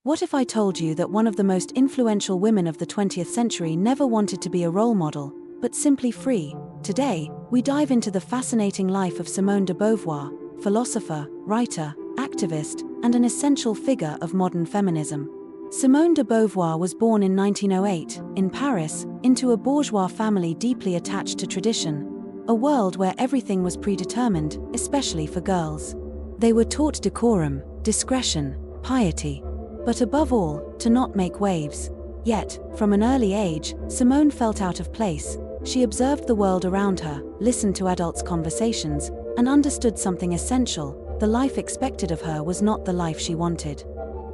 What if I told you that one of the most influential women of the 20th century never wanted to be a role model, but simply free? Today, we dive into the fascinating life of Simone de Beauvoir, philosopher, writer, activist, and an essential figure of modern feminism. Simone de Beauvoir was born in 1908, in Paris, into a bourgeois family deeply attached to tradition, a world where everything was predetermined, especially for girls. They were taught decorum, discretion, piety, but above all, to not make waves. Yet, from an early age, Simone felt out of place. She observed the world around her, listened to adults' conversations, and understood something essential: the life expected of her was not the life she wanted.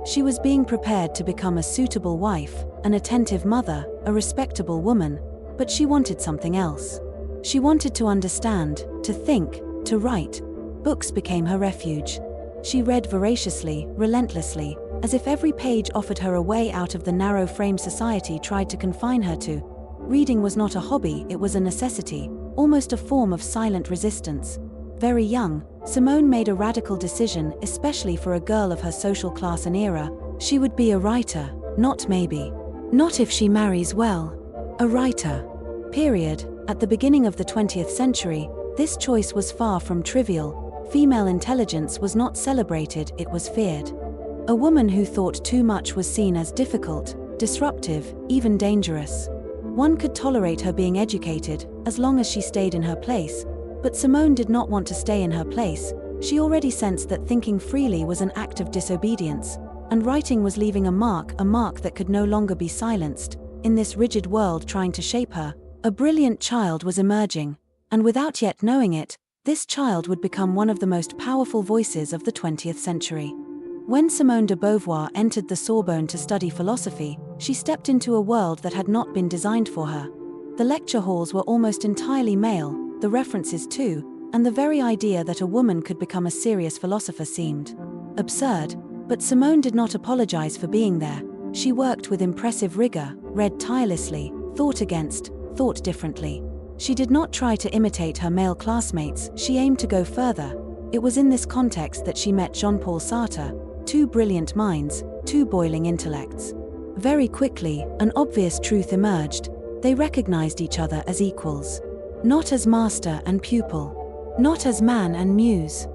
She was being prepared to become a suitable wife, an attentive mother, a respectable woman, but she wanted something else. She wanted to understand, to think, to write. Books became her refuge. She read voraciously, relentlessly, as if every page offered her a way out of the narrow frame society tried to confine her to. Reading was not a hobby, it was a necessity, almost a form of silent resistance. Very young, Simone made a radical decision, especially for a girl of her social class and era. She would be a writer, not maybe. Not if she marries well. A writer. Period. At the beginning of the 20th century, this choice was far from trivial. Female intelligence was not celebrated, it was feared. A woman who thought too much was seen as difficult, disruptive, even dangerous. One could tolerate her being educated, as long as she stayed in her place. But Simone did not want to stay in her place. She already sensed that thinking freely was an act of disobedience, and writing was leaving a mark that could no longer be silenced. In this rigid world trying to shape her, a brilliant child was emerging, and without yet knowing it, this child would become one of the most powerful voices of the 20th century. When Simone de Beauvoir entered the Sorbonne to study philosophy, she stepped into a world that had not been designed for her. The lecture halls were almost entirely male, the references too, and the very idea that a woman could become a serious philosopher seemed absurd. But Simone did not apologize for being there. She worked with impressive rigor, read tirelessly, thought against, thought differently. She did not try to imitate her male classmates, she aimed to go further. It was in this context that she met Jean-Paul Sartre, two brilliant minds, two boiling intellects. Very quickly, an obvious truth emerged: they recognized each other as equals. Not as master and pupil. Not as man and muse.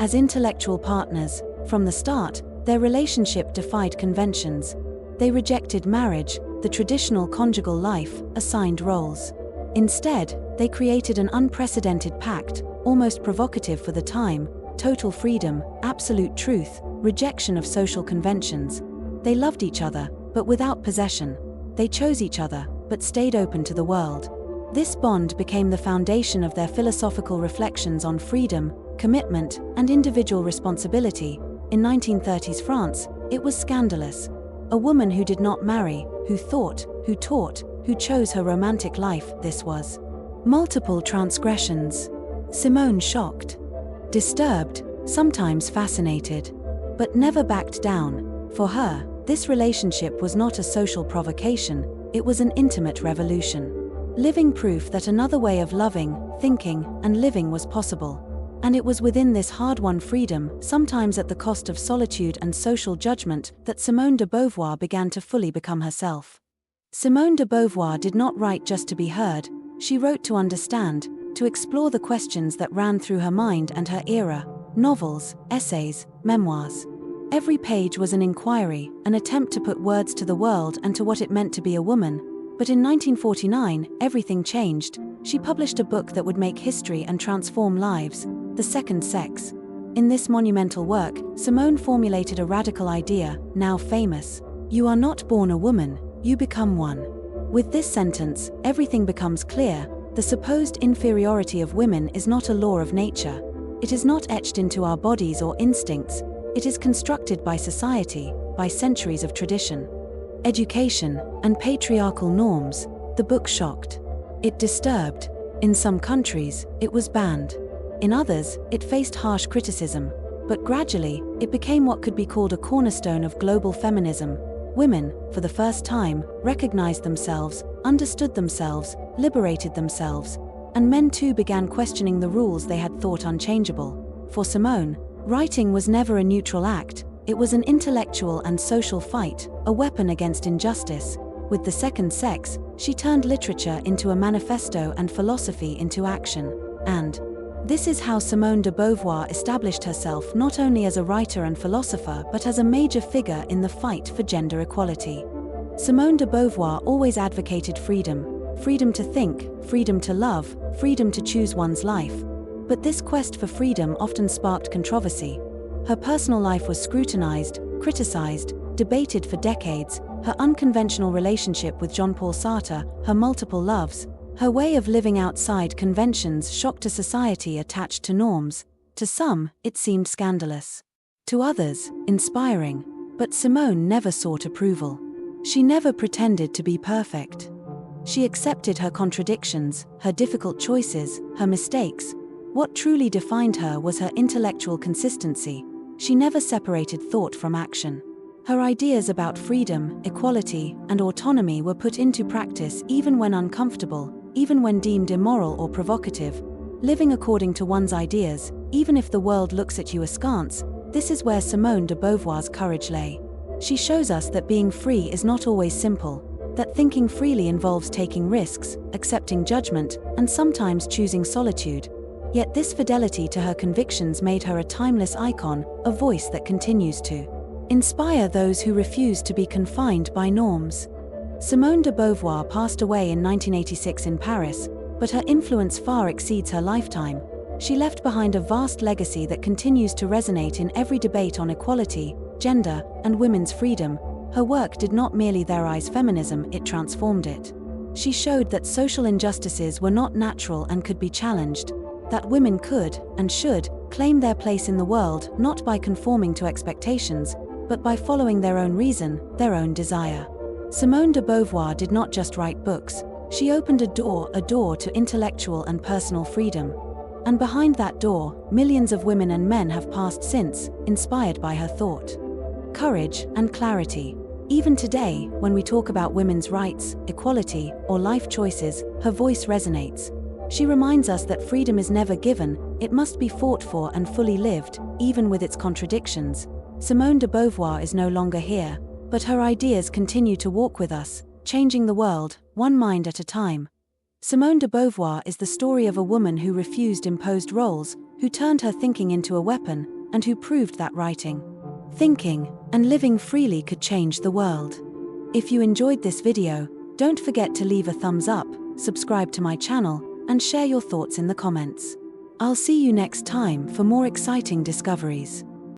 As intellectual partners. From the start, their relationship defied conventions. They rejected marriage, the traditional conjugal life, assigned roles. Instead, they created an unprecedented pact, almost provocative for the time: total freedom, absolute truth, rejection of social conventions. They loved each other, but without possession. They chose each other, but stayed open to the world. This bond became the foundation of their philosophical reflections on freedom, commitment, and individual responsibility. In 1930s France, it was scandalous. A woman who did not marry, who thought, who taught, who chose her romantic life, this was multiple transgressions. Simone shocked, disturbed, sometimes fascinated, but never backed down. For her, this relationship was not a social provocation, it was an intimate revolution. Living proof that another way of loving, thinking, and living was possible. And it was within this hard-won freedom, sometimes at the cost of solitude and social judgment, that Simone de Beauvoir began to fully become herself. Simone de Beauvoir did not write just to be heard, she wrote to understand, to explore the questions that ran through her mind and her era: novels, essays, memoirs. Every page was an inquiry, an attempt to put words to the world and to what it meant to be a woman. But in 1949, everything changed. She published a book that would make history and transform lives: The Second Sex. In this monumental work, Simone formulated a radical idea, now famous: you are not born a woman, you become one. With this sentence, everything becomes clear. The supposed inferiority of women is not a law of nature. It is not etched into our bodies or instincts. It is constructed by society, by centuries of tradition, education, and patriarchal norms. The book shocked. It disturbed. In some countries, it was banned. In others, it faced harsh criticism. But gradually, it became what could be called a cornerstone of global feminism. Women, for the first time, recognized themselves, understood themselves, liberated themselves, and men too began questioning the rules they had thought unchangeable. For Simone, writing was never a neutral act, It was an intellectual and social fight, a weapon against injustice. With The Second Sex, she turned literature into a manifesto and philosophy into action. And this is how Simone de Beauvoir established herself not only as a writer and philosopher but as a major figure in the fight for gender equality. Simone de Beauvoir always advocated freedom to think, freedom to love, freedom to choose one's life. But this quest for freedom often sparked controversy. Her personal life was scrutinized, criticized, debated for decades. Her unconventional relationship with Jean-Paul Sartre, her multiple loves, her way of living outside conventions shocked a society attached to norms. To some, it seemed scandalous. To others, inspiring. But Simone never sought approval. She never pretended to be perfect. She accepted her contradictions, her difficult choices, her mistakes. What truly defined her was her intellectual consistency. She never separated thought from action. Her ideas about freedom, equality, and autonomy were put into practice even when uncomfortable, even when deemed immoral or provocative. Living according to one's ideas, even if the world looks at you askance, this is where Simone de Beauvoir's courage lay. She shows us that being free is not always simple, that thinking freely involves taking risks, accepting judgment, and sometimes choosing solitude. Yet this fidelity to her convictions made her a timeless icon, a voice that continues to inspire those who refuse to be confined by norms. Simone de Beauvoir passed away in 1986 in Paris, but her influence far exceeds her lifetime. She left behind a vast legacy that continues to resonate in every debate on equality, gender, and women's freedom. Her work did not merely theorize feminism, it transformed it. She showed that social injustices were not natural and could be challenged, that women could, and should, claim their place in the world not by conforming to expectations, but by following their own reason, their own desire. Simone de Beauvoir did not just write books, she opened a door to intellectual and personal freedom. And behind that door, millions of women and men have passed since, inspired by her thought, courage, and clarity. Even today, when we talk about women's rights, equality, or life choices, her voice resonates. She reminds us that freedom is never given, it must be fought for and fully lived, even with its contradictions. Simone de Beauvoir is no longer here, but her ideas continue to walk with us, changing the world, one mind at a time. Simone de Beauvoir is the story of a woman who refused imposed roles, who turned her thinking into a weapon, and who proved that writing, thinking, and living freely could change the world. If you enjoyed this video, don't forget to leave a thumbs up, subscribe to my channel, and share your thoughts in the comments. I'll see you next time for more exciting discoveries.